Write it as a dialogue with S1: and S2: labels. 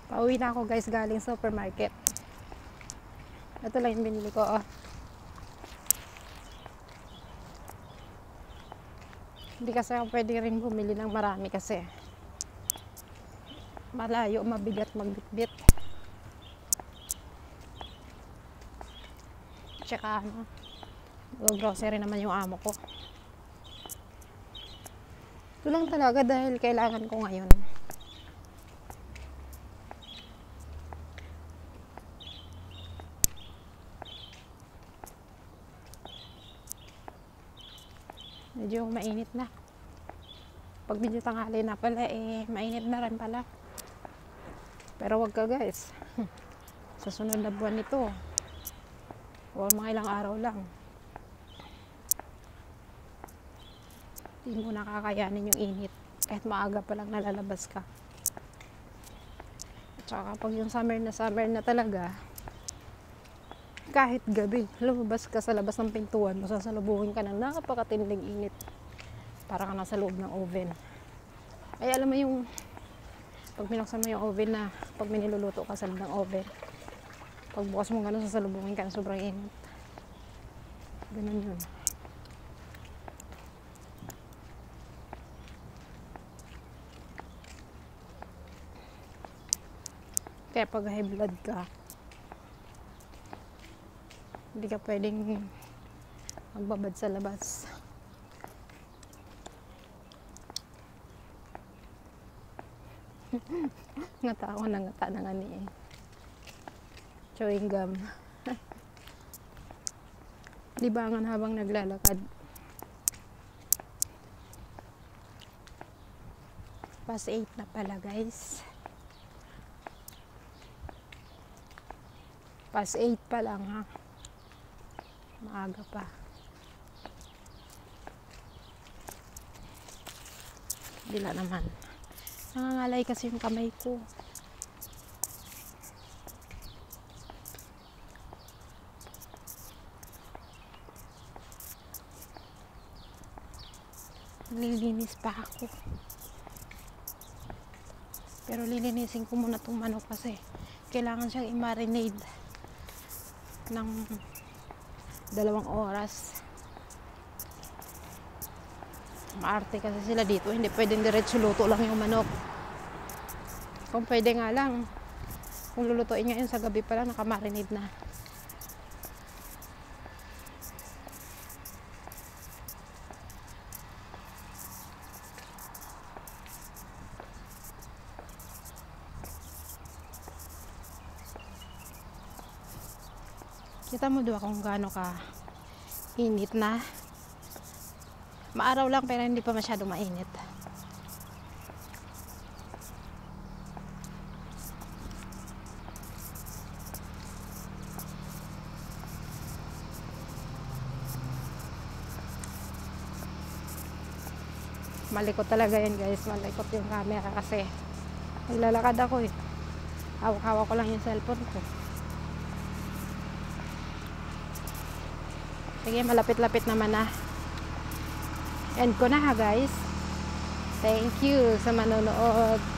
S1: Pauwi na ako guys galing supermarket. Ito lang yung binili ko. Oh. Hindi kasi ako pwede rin bumili ng marami kasi malayo, mabigat magbitbit. Tsaka ano, grocery naman yung amo ko. Ito lang talaga dahil kailangan ko ngayon. Medyo mainit na. Pag medyo tanghali na pala, mainit na rin pala. Pero wag ka guys. Sa sunod na buwan nito, o mga ilang araw lang, hindi mo nakakayanin yung init. Kahit maaga pa lang nalalabas ka. At saka kapag yung summer na talaga, kahit gabi, lumabas ka sa labas ng pintuan mo, sasalubungin ka ng napakatinding init. Para ka nasa loob ng oven. Ay alam mo yung, pag binuksan mo yung oven na, pag miniluluto ka sa loob ng oven, pag bukas mo gano'n, sasalubungin ka ng sobrang init. Ganun yun. Kaya pag high blood ka, hindi ka pwedeng magbabad sa labas. Ngata ako ng ngata ng ani eh. Chewing gum. Libangan habang naglalakad. Past 8 na pala guys. Past 8 pa lang ha. Maaga pa. Bila naman. Nangangalay kasi yung kamay ko. Lilinis pa ako. Pero lilinisin ko muna itong manok kasi kailangan siyang i-marinade ng 2 oras. Maarte kasi sila dito, hindi pwedeng diretso luto lang yung manok. Kung pwede nga lang, kung lulutuin ngayon sa gabi pa lang, nakamarinate na. Kita mo doon kung gaano ka init na. Maaraw lang pero hindi pa masyadong mainit. Malikot talaga yan guys, malikot yung camera kasi naglalakad ako eh. Hawak-hawak ko lang yung cellphone ko. Sige, malapit-lapit naman na. End ko na ha guys. Thank you sa manonood.